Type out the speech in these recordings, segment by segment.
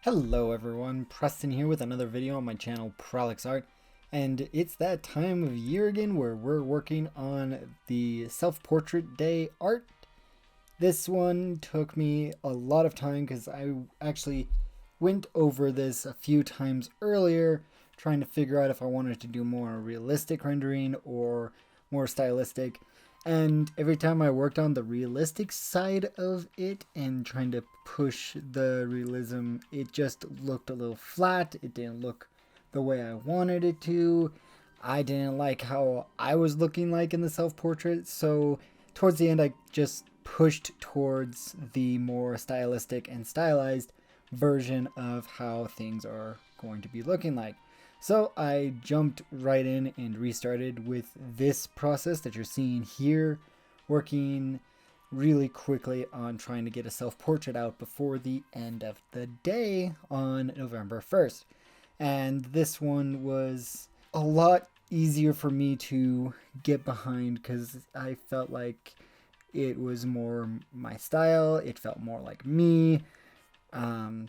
Hello everyone, Preston here with another video on my channel Prolix Art, and it's that time of year again where we're working on the self-portrait day art. This one took me a lot of time because I actually went over this a few times earlier trying to figure out if I wanted to do more realistic rendering or more stylistic. And every time I worked on the realistic side of it and trying to push the realism, it just looked a little flat. It didn't look the way I wanted it to. I didn't like how I was looking like in the self-portrait. So towards the end, I just pushed towards the more stylistic and stylized version of how things are going to be looking like. So I jumped right in and restarted with this process that you're seeing here, working really quickly on trying to get a self-portrait out before the end of the day on November 1st. And this one was a lot easier for me to get behind because I felt like it was more my style, it felt more like me.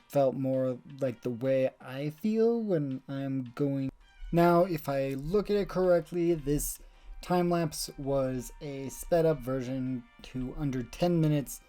Felt more like the way I feel when I'm going. Now, if I look at it correctly, this time lapse was a sped up version to under 10 minutes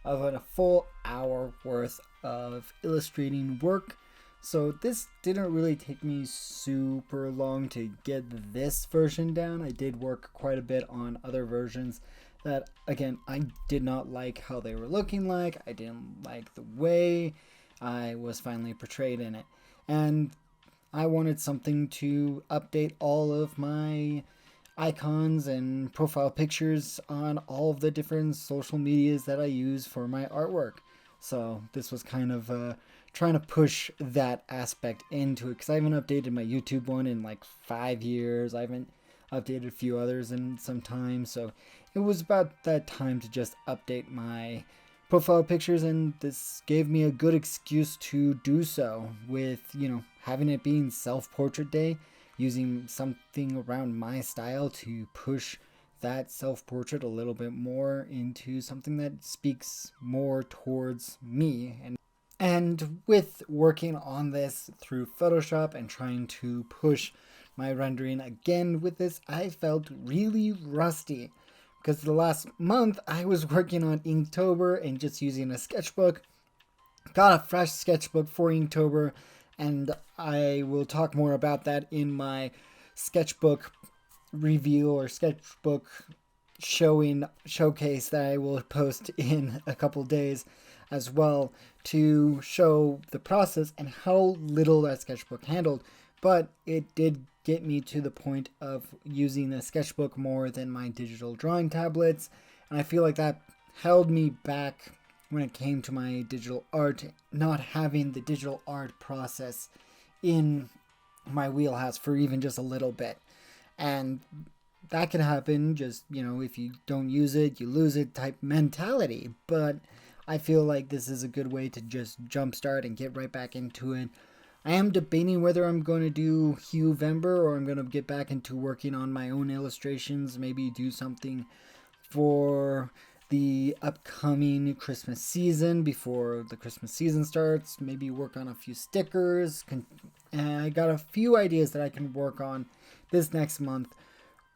of a full hour worth of illustrating work. So this didn't really take me super long to get this version down. I did work quite a bit on other versions that, again, I did not like how they were looking like. I didn't like the way I was finally portrayed in it. And I wanted something to update all of my icons and profile pictures on all of the different social medias that I use for my artwork. So this was kind of trying to push that aspect into it because I haven't updated my YouTube one in like 5 years. I haven't updated a few others in some time, so it was about that time to just update my profile pictures, and this gave me a good excuse to do so with, having it being self-portrait day, using something around my style to push that self-portrait a little bit more into something that speaks more towards me. And with working on this through Photoshop and trying to push my rendering again with this, I felt really rusty because the last month I was working on Inktober and just using a sketchbook. Got a fresh sketchbook for Inktober, and I will talk more about that in my sketchbook reveal or sketchbook showcase that I will post in a couple days as well, to show the process and how little that sketchbook handled. But it did get me to the point of using a sketchbook more than my digital drawing tablets, and I feel like that held me back when it came to my digital art, not having the digital art process in my wheelhouse for even just a little bit. And that can happen just, if you don't use it, you lose it type mentality. But I feel like this is a good way to just jumpstart and get right back into it. I am debating whether I'm going to do Huevember or I'm going to get back into working on my own illustrations, maybe do something for the upcoming Christmas season before the Christmas season starts, maybe work on a few stickers. And I got a few ideas that I can work on this next month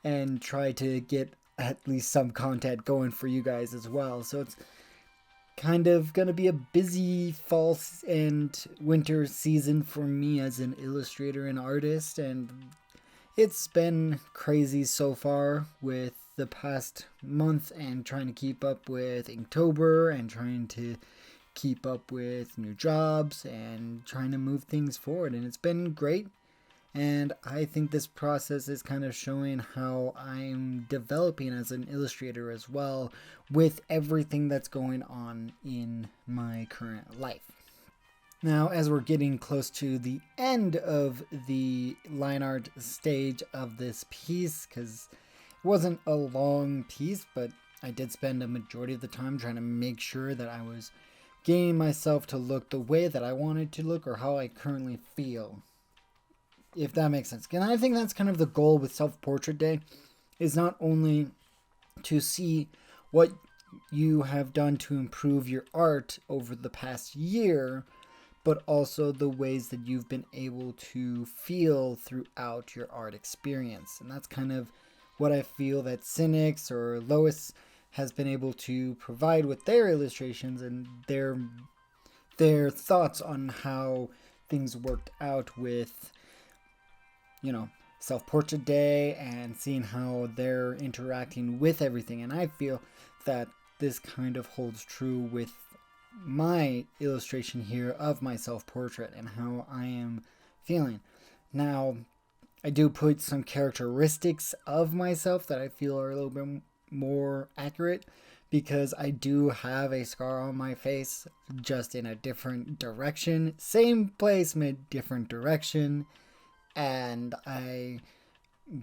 and try to get at least some content going for you guys as well. So it's kind of gonna be a busy fall and winter season for me as an illustrator and artist, and it's been crazy so far with the past month and trying to keep up with Inktober and trying to keep up with new jobs and trying to move things forward, and it's been great. And I think this process is kind of showing how I'm developing as an illustrator as well, with everything that's going on in my current life. Now, as we're getting close to the end of the line art stage of this piece, because it wasn't a long piece, but I did spend a majority of the time trying to make sure that I was getting myself to look the way that I wanted to look or how I currently feel, if that makes sense. And I think that's kind of the goal with Self-Portrait Day, is not only to see what you have done to improve your art over the past year, but also the ways that you've been able to feel throughout your art experience. And that's kind of what I feel that Cynics or Lois has been able to provide with their illustrations and their thoughts on how things worked out with, Self-Portrait Day and seeing how they're interacting with everything. And I feel that this kind of holds true with my illustration here of my self-portrait and how I am feeling. Now, I do put some characteristics of myself that I feel are a little bit more accurate, because I do have a scar on my face, just in a different direction. Same placement, different direction. And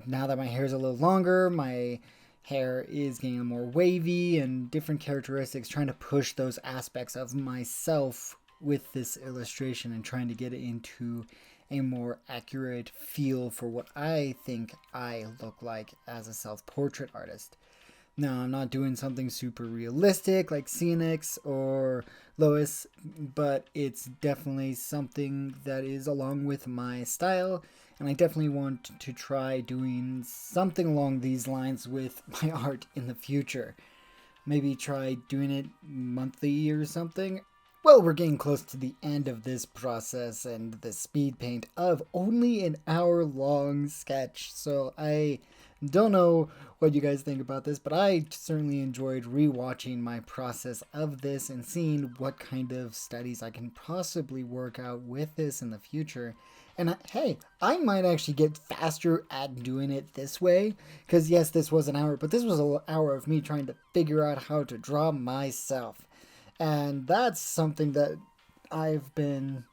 now that my hair is a little longer, my hair is getting more wavy and different characteristics, trying to push those aspects of myself with this illustration and trying to get it into a more accurate feel for what I think I look like as a self-portrait artist. Now, I'm not doing something super realistic like Cynics or Lois, but it's definitely something that is along with my style, and I definitely want to try doing something along these lines with my art in the future. Maybe try doing it monthly or something. Well, we're getting close to the end of this process and the speed paint of only an hour-long sketch, so I don't know what you guys think about this, but I certainly enjoyed rewatching my process of this and seeing what kind of studies I can possibly work out with this in the future. And hey, I might actually get faster at doing it this way, because yes, this was an hour, but this was an hour of me trying to figure out how to draw myself. And that's something that I've been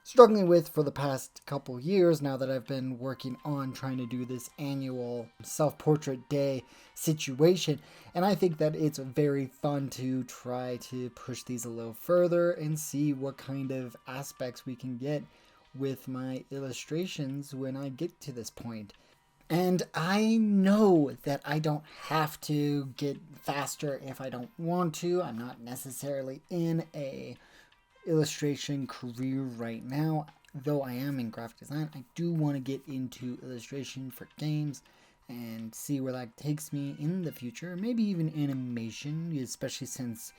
struggling with for the past couple years now that I've been working on trying to do this annual self-portrait day situation. And I think that it's very fun to try to push these a little further and see what kind of aspects we can get with my illustrations when I get to this point. And I know that I don't have to get faster if I don't want to. I'm not necessarily in a illustration career right now, though I am in graphic design. I do want to get into illustration for games and see where that takes me in the future. Maybe even animation, especially since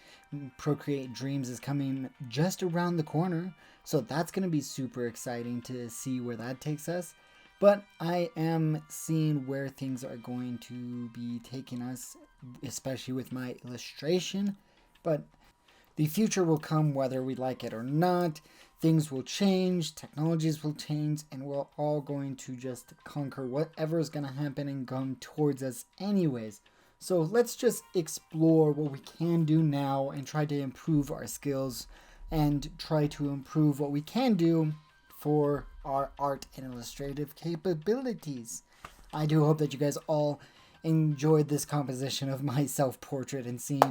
Procreate Dreams is coming just around the corner. So that's going to be super exciting to see where that takes us. But I am seeing where things are going to be taking us, especially with my illustration. But the future will come whether we like it or not. Things will change, technologies will change, and we're all going to just conquer whatever is going to happen and come towards us anyways. So let's just explore what we can do now and try to improve our skills and try to improve what we can do for our art and illustrative capabilities. I do hope that you guys all enjoyed this composition of my self-portrait and seeing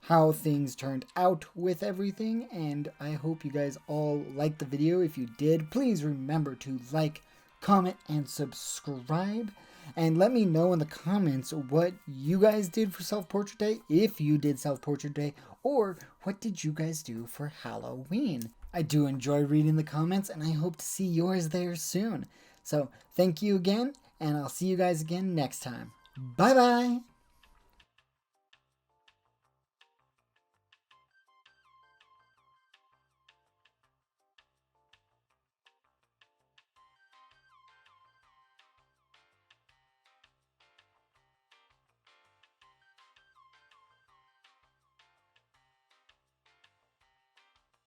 how things turned out with everything, and I hope you guys all liked the video. If you did, please remember to like, comment, and subscribe, and let me know in the comments what you guys did for Self-Portrait Day, if you did Self-Portrait Day, or what did you guys do for Halloween. I do enjoy reading the comments, and I hope to see yours there soon. So thank you again, and I'll see you guys again next time. Bye bye!